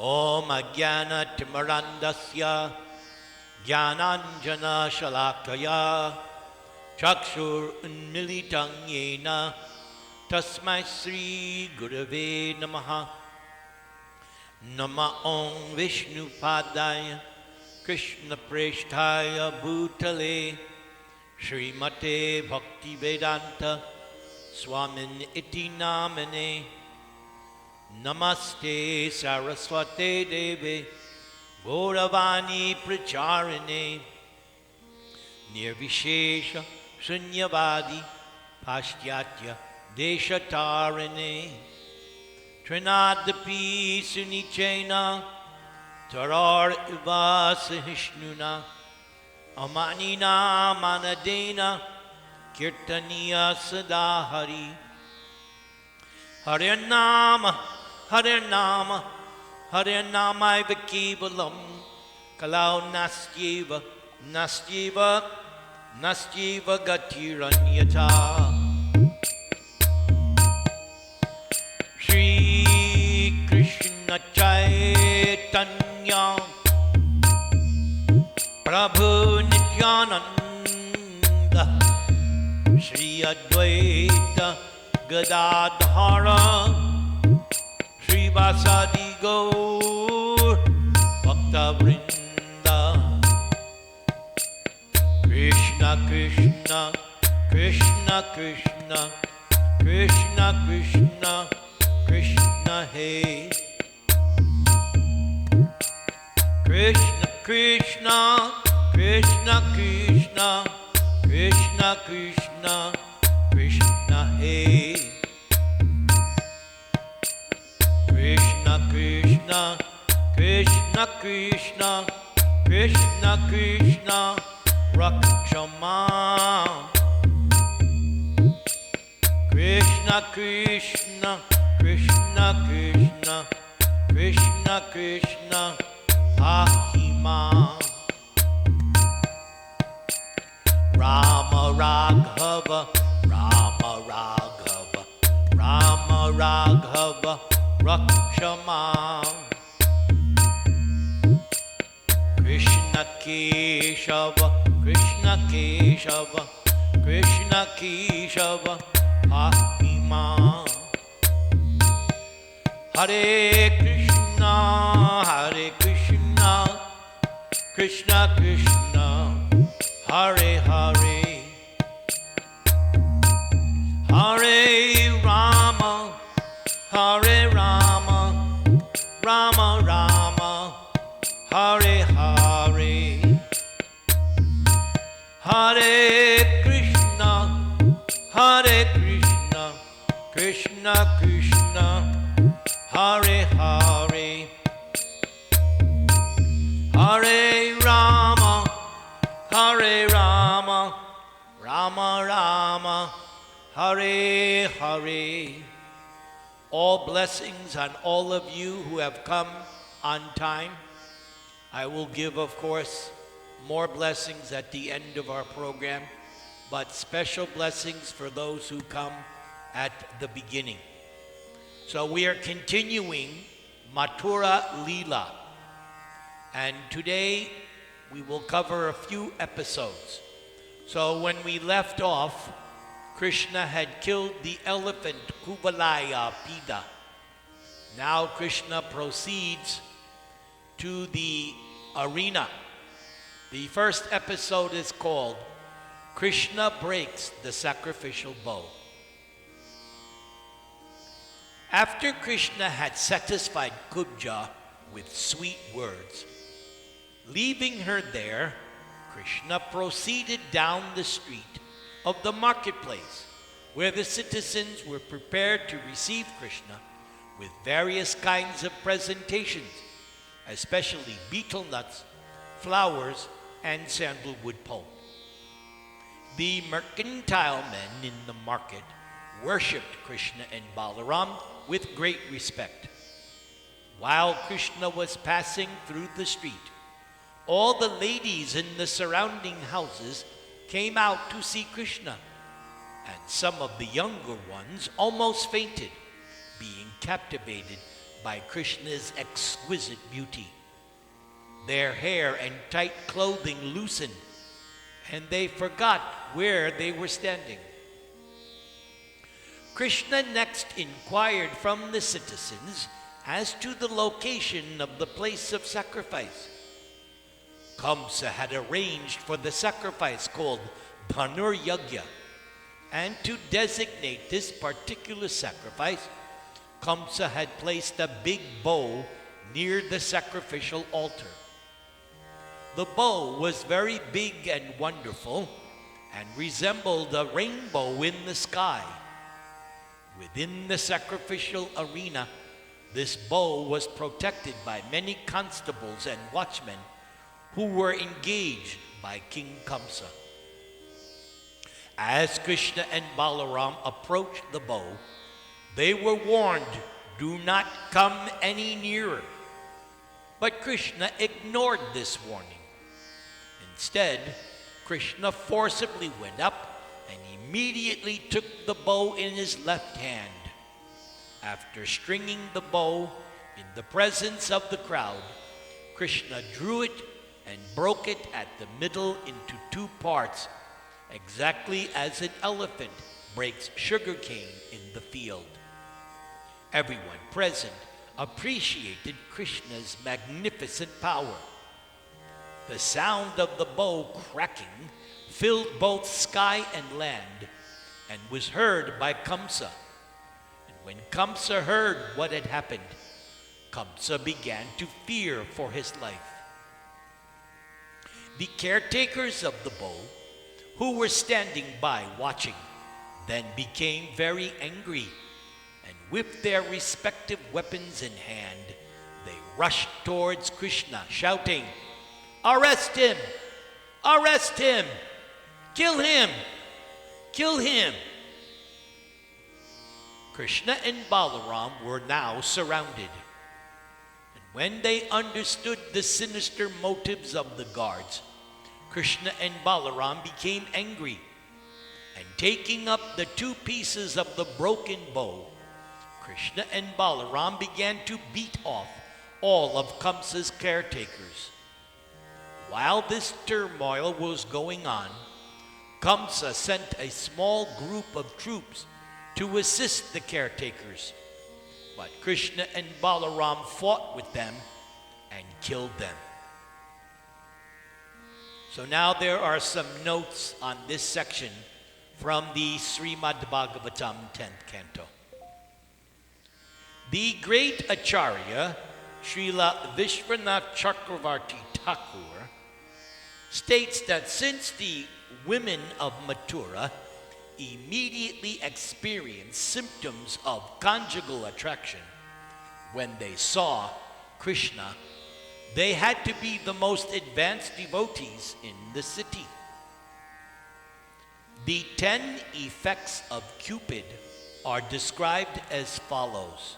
Om Ajnana Timarandasya Jnananjana Shalakaya Chakshur Unmilitam Yena Tasmai Sri Gurave Namaha. Nama Om Vishnu Padaya Krishna Presthaya Bhutale Srimate Bhakti Vedanta Swamin Iti Namane. Namaste Saraswate Deve Gauravani Pracharine Nirvishesha Shunyavadi Pashyatya Deshatarine Trinadapi Sunichena Tarar Iva Sahishnuna Amanina Manadena Kirtaniya Sadahari Harinama Harinama Harinama Kevalam Kalau Nastyeva Nastyeva Nastyeva Gatiranyata Shri Krishna Chaitanya Prabhu Nityananda Shri Advaita Gadadhara Shri Vasadi Gaur Bhakta Vrinda Krishna Krishna Krishna Krishna Krishna Krishna Krishna Hey Krishna Krishna Krishna Krishna Krishna Krishna Krishna Hey Krishna Krishna Krishna Krishna Krishna Krishna Rakshama Krishna Krishna Krishna Krishna Krishna Krishna Pahima Rama Raghava Rama Raghava Rama Raghava Rakshama Krishna Keshava Krishna Keshava Krishna Keshava Pahima Hare Krishna Hare Krishna Krishna Krishna Hare Hare Hare Rama Hare Rama Rama Rama Hare Hare Hare Krishna Hare Krishna Krishna Krishna Hare Hare Hare Rama Hare Rama Rama Rama Hare Hare. All blessings on all of you who have come on time. I will give, of course, more blessings at the end of our program, but special blessings for those who come at the beginning. So we are continuing Mathura Leela, and today we will cover a few episodes. So when we left off, Krishna had killed the elephant Kuvalaya Pida. Now Krishna proceeds to the arena. The first episode is called Krishna Breaks the Sacrificial Bow. After Krishna had satisfied Kubja with sweet words, leaving her there, Krishna proceeded down the street of the marketplace, where the citizens were prepared to receive Krishna with various kinds of presentations, especially betel nuts, flowers, and sandalwood pulp. The mercantile men in the market worshipped Krishna and Balaram with great respect. While Krishna was passing through the street, all the ladies in the surrounding houses came out to see Krishna, and some of the younger ones almost fainted, being captivated by Krishna's exquisite beauty. Their hair and tight clothing loosened, and they forgot where they were standing. Krishna next inquired from the citizens as to the location of the place of sacrifice. Kamsa had arranged for the sacrifice called Dhanur Yagya, and to designate this particular sacrifice, Kamsa had placed a big bow near the sacrificial altar. The bow was very big and wonderful and resembled a rainbow in the sky. Within the sacrificial arena, this bow was protected by many constables and watchmen who were engaged by King Kamsa. As Krishna and Balaram approached the bow, they were warned, "Do not come any nearer." But Krishna ignored this warning. Instead, Krishna forcibly went up and immediately took the bow in his left hand. After stringing the bow in the presence of the crowd, Krishna drew it and broke it at the middle into two parts, exactly as an elephant breaks sugarcane in the field. Everyone present appreciated Krishna's magnificent power. The sound of the bow cracking filled both sky and land and was heard by Kamsa. And when Kamsa heard what had happened, Kamsa began to fear for his life. The caretakers of the bow, who were standing by watching, then became very angry, and with their respective weapons in hand, they rushed towards Krishna, shouting, "Arrest him! Arrest him! Kill him! Kill him!" Krishna and Balaram were now surrounded. And when they understood the sinister motives of the guards, Krishna and Balaram became angry, and taking up the two pieces of the broken bow, Krishna and Balaram began to beat off all of Kamsa's caretakers. While this turmoil was going on, Kamsa sent a small group of troops to assist the caretakers, but Krishna and Balaram fought with them and killed them. So now there are some notes on this section from the Srimad Bhagavatam 10th canto. The great Acharya, Srila Vishwanath Chakravarti Thakur, states that since the women of Mathura immediately experienced symptoms of conjugal attraction when they saw Krishna, they had to be the most advanced devotees in the city. The 10 effects of Cupid are described as follows.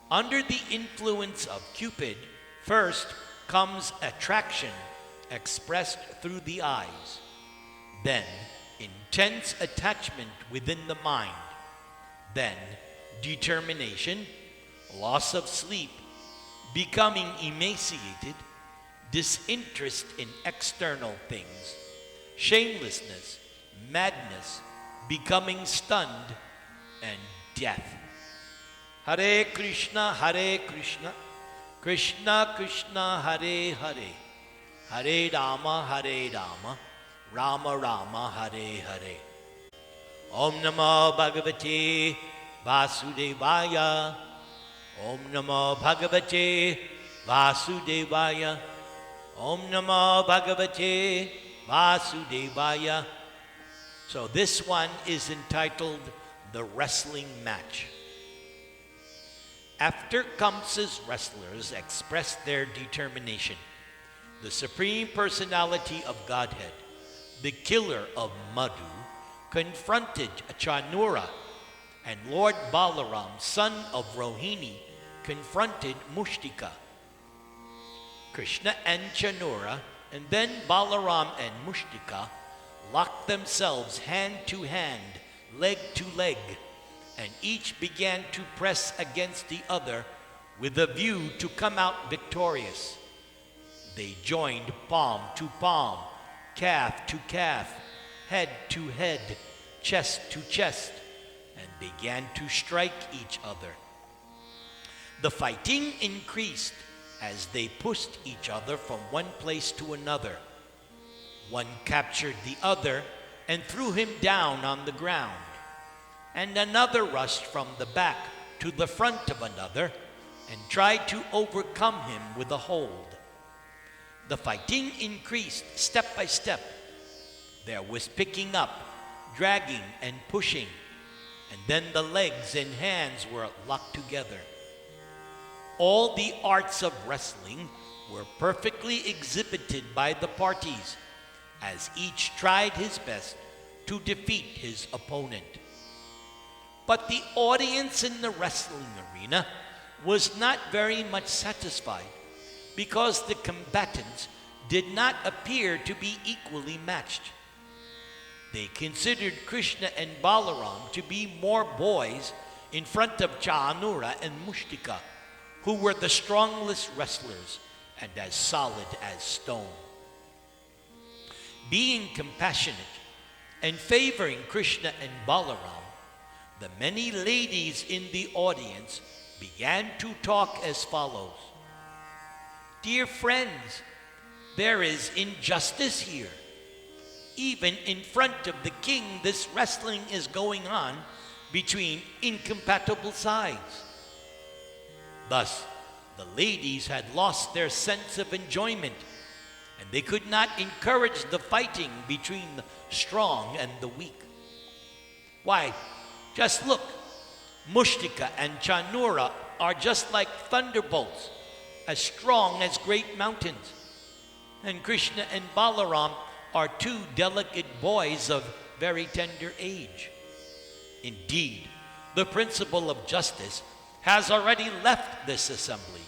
Under the influence of Cupid, first comes attraction expressed through the eyes, then intense attachment within the mind, then determination, loss of sleep, becoming emaciated, disinterest in external things, shamelessness, madness, becoming stunned, and death. Hare Krishna, Krishna Krishna, Hare Hare, Hare Rama, Rama Rama, Hare Hare. Om Namo Bhagavate Vasudevaya. Om Namo Bhagavate Vasudevaya. Om Namo Bhagavate Vasudevaya. So this one is entitled The Wrestling Match. After Kamsa's wrestlers expressed their determination, the Supreme Personality of Godhead, the killer of Madhu, confronted Chanura, and Lord Balaram, son of Rohini, confronted Mushtika. Krishna and Chanura, and then Balaram and Mushtika, locked themselves hand to hand, leg to leg, and each began to press against the other with a view to come out victorious. They joined palm to palm, calf to calf, head to head, chest to chest, and began to strike each other. The fighting increased as they pushed each other from one place to another. One captured the other and threw him down on the ground, and another rushed from the back to the front of another and tried to overcome him with a hold. The fighting increased step by step. There was picking up, dragging, and pushing, and then the legs and hands were locked together. All the arts of wrestling were perfectly exhibited by the parties, as each tried his best to defeat his opponent. But the audience in the wrestling arena was not very much satisfied, because the combatants did not appear to be equally matched. They considered Krishna and Balaram to be more boys in front of Chanura and Mushtika, who were the strongest wrestlers and as solid as stone. Being compassionate and favoring Krishna and Balaram, the many ladies in the audience began to talk as follows. Dear friends, there is injustice here. Even in front of the king, this wrestling is going on between incompatible sides. Thus, the ladies had lost their sense of enjoyment, and they could not encourage the fighting between the strong and the weak. Why, just look, Mushtika and Chanura are just like thunderbolts, as strong as great mountains. And Krishna and Balaram are two delicate boys of very tender age. Indeed, the principle of justice has already left this assembly.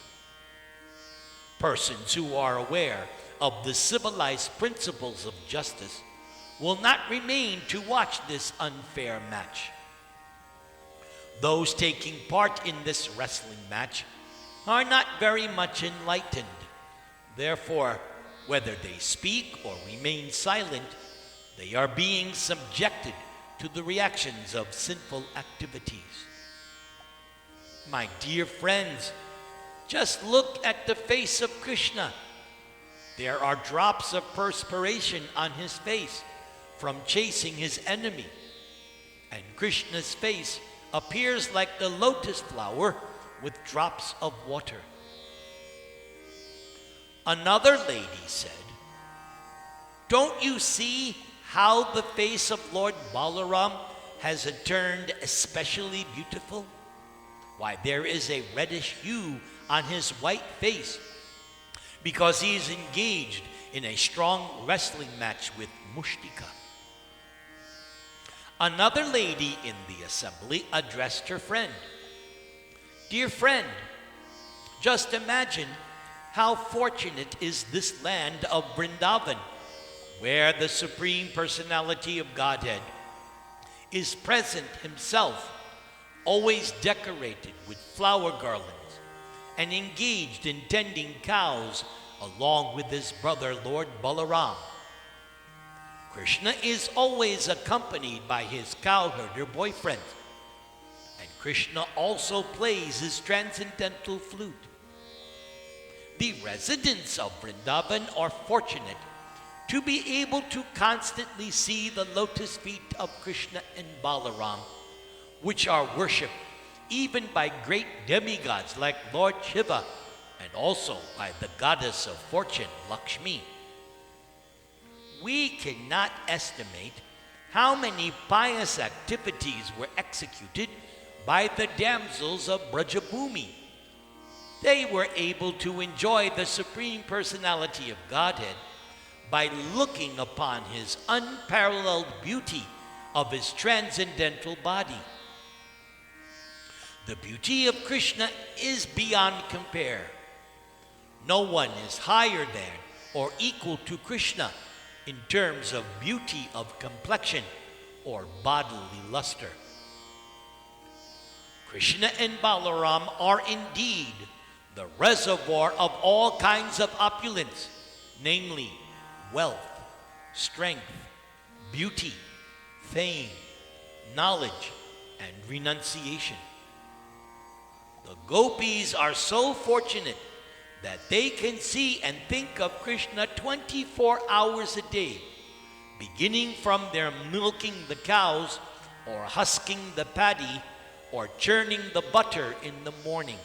Persons who are aware of the civilized principles of justice will not remain to watch this unfair match. Those taking part in this wrestling match are not very much enlightened. Therefore, whether they speak or remain silent, they are being subjected to the reactions of sinful activities. My dear friends, just look at the face of Krishna. There are drops of perspiration on his face from chasing his enemy, and Krishna's face appears like the lotus flower with drops of water. Another lady said, don't you see how the face of Lord Balaram has turned especially beautiful? Why, there is a reddish hue on his white face because he is engaged in a strong wrestling match with Mushtika. Another lady in the assembly addressed her friend. Dear friend, just imagine how fortunate is this land of Vrindavan, where the Supreme Personality of Godhead is present himself, always decorated with flower garlands, and engaged in tending cows along with his brother Lord Balaram. Krishna is always accompanied by his cowherder boyfriend, and Krishna also plays his transcendental flute. The residents of Vrindavan are fortunate to be able to constantly see the lotus feet of Krishna and Balaram, which are worshipped even by great demigods like Lord Shiva and also by the goddess of fortune, Lakshmi. We cannot estimate how many pious activities were executed by the damsels of Brajabhumi. They were able to enjoy the Supreme Personality of Godhead by looking upon his unparalleled beauty of his transcendental body. The beauty of Krishna is beyond compare. No one is higher than or equal to Krishna in terms of beauty of complexion or bodily luster. Krishna and Balaram are indeed the reservoir of all kinds of opulence, namely wealth, strength, beauty, fame, knowledge, and renunciation. The gopis are so fortunate that they can see and think of Krishna 24 hours a day, beginning from their milking the cows or husking the paddy or churning the butter in the morning.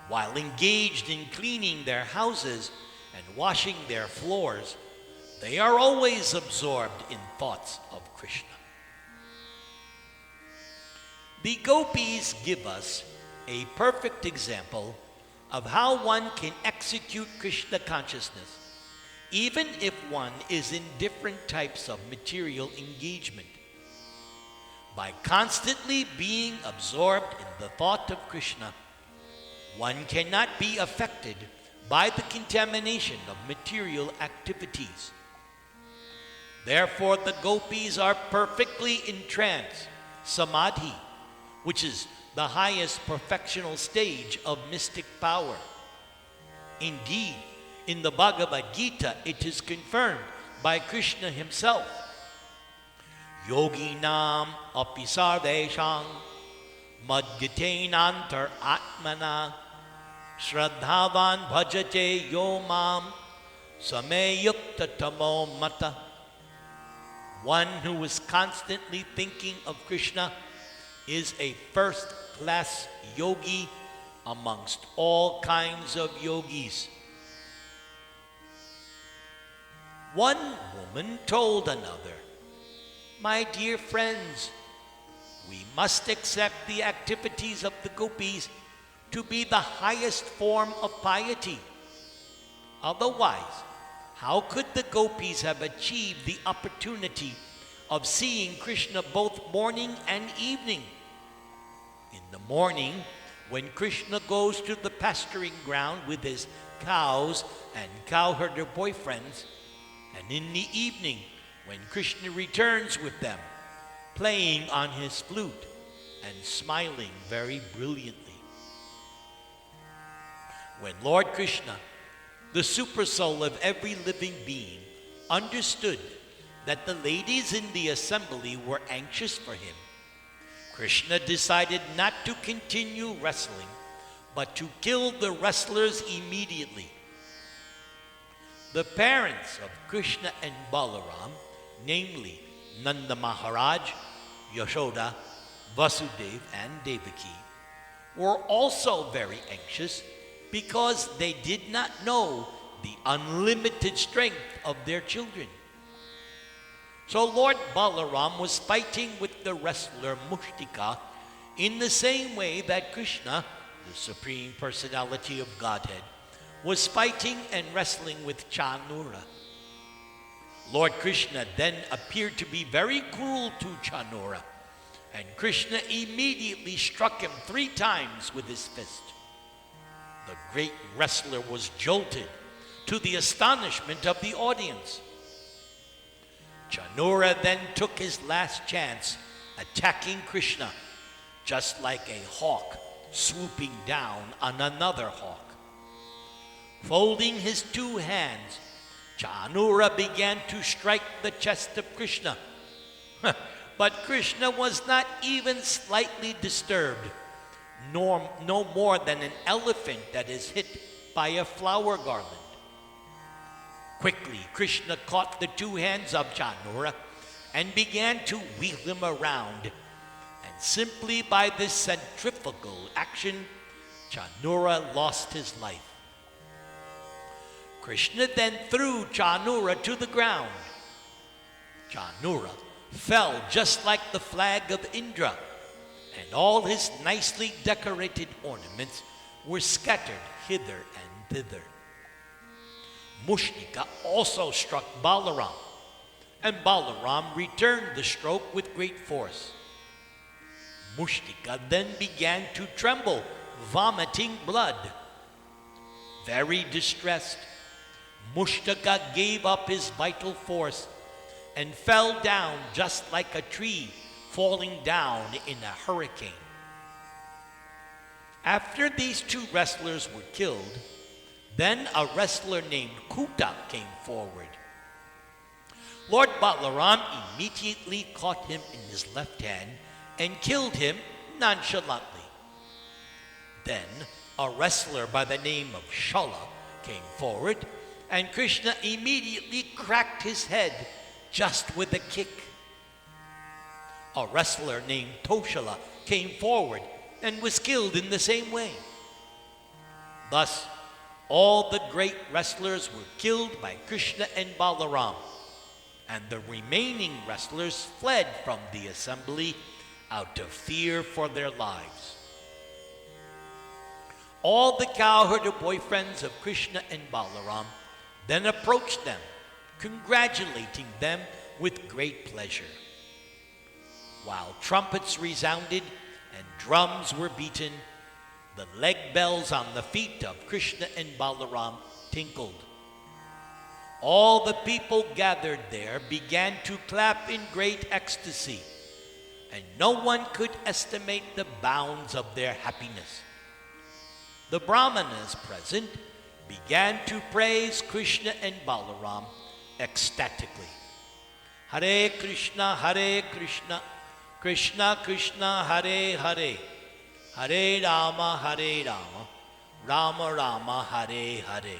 While engaged in cleaning their houses and washing their floors, they are always absorbed in thoughts of Krishna. The gopis give us a perfect example of how one can execute Krishna consciousness, even if one is in different types of material engagement. By constantly being absorbed in the thought of Krishna, one cannot be affected by the contamination of material activities. Therefore, the gopis are perfectly in trance, samadhi, which is the highest perfectional stage of mystic power. Indeed, in the Bhagavad Gita, it is confirmed by Krishna himself. Yoginam api sarvesham madgitenantar atmana shraddhavan bhajate yo mam sameyukta tamo mata. One who is constantly thinking of Krishna is a first-class yogi amongst all kinds of yogis. One woman told another, "My dear friends, we must accept the activities of the gopis to be the highest form of piety. Otherwise, how could the gopis have achieved the opportunity of seeing Krishna both morning and evening? In the morning, when Krishna goes to the pasturing ground with his cows and cowherder boyfriends, and in the evening, when Krishna returns with them, playing on his flute and smiling very brilliantly." When Lord Krishna, the supersoul of every living being, understood that the ladies in the assembly were anxious for him, Krishna decided not to continue wrestling, but to kill the wrestlers immediately. The parents of Krishna and Balaram, namely Nanda Maharaj, Yashoda, Vasudeva, and Devaki, were also very anxious because they did not know the unlimited strength of their children. So Lord Balaram was fighting with the wrestler Mushtika in the same way that Krishna, the Supreme Personality of Godhead, was fighting and wrestling with Chanura. Lord Krishna then appeared to be very cruel to Chanura, and Krishna immediately struck him 3 times with his fist. The great wrestler was jolted, to the astonishment of the audience. Chanura then took his last chance, attacking Krishna, just like a hawk swooping down on another hawk. Folding his 2 hands, Chanura began to strike the chest of Krishna. But Krishna was not even slightly disturbed, no more than an elephant that is hit by a flower garland. Quickly, Krishna caught the 2 hands of Chanura and began to wheel him around. And simply by this centrifugal action, Chanura lost his life. Krishna then threw Chanura to the ground. Chanura fell just like the flag of Indra, and all his nicely decorated ornaments were scattered hither and thither. Mushnika also struck Balaram, and Balaram returned the stroke with great force. Mushnika then began to tremble, vomiting blood. Very distressed, Mushtika gave up his vital force and fell down just like a tree falling down in a hurricane. After these two wrestlers were killed, then a wrestler named Kuta came forward. Lord Balaram immediately caught him in his left hand and killed him nonchalantly. Then a wrestler by the name of Shala came forward, and Krishna immediately cracked his head just with a kick. A wrestler named Toshala came forward and was killed in the same way. Thus, all the great wrestlers were killed by Krishna and Balaram, and the remaining wrestlers fled from the assembly out of fear for their lives. All the cowherder boyfriends of Krishna and Balaram then approached them, congratulating them with great pleasure. While trumpets resounded and drums were beaten, the leg bells on the feet of Krishna and Balaram tinkled. All the people gathered there began to clap in great ecstasy, and no one could estimate the bounds of their happiness. The Brahmanas present began to praise Krishna and Balaram ecstatically. Hare Krishna, Krishna Krishna, Hare Hare, Hare Rama, Rama Rama, Hare Hare.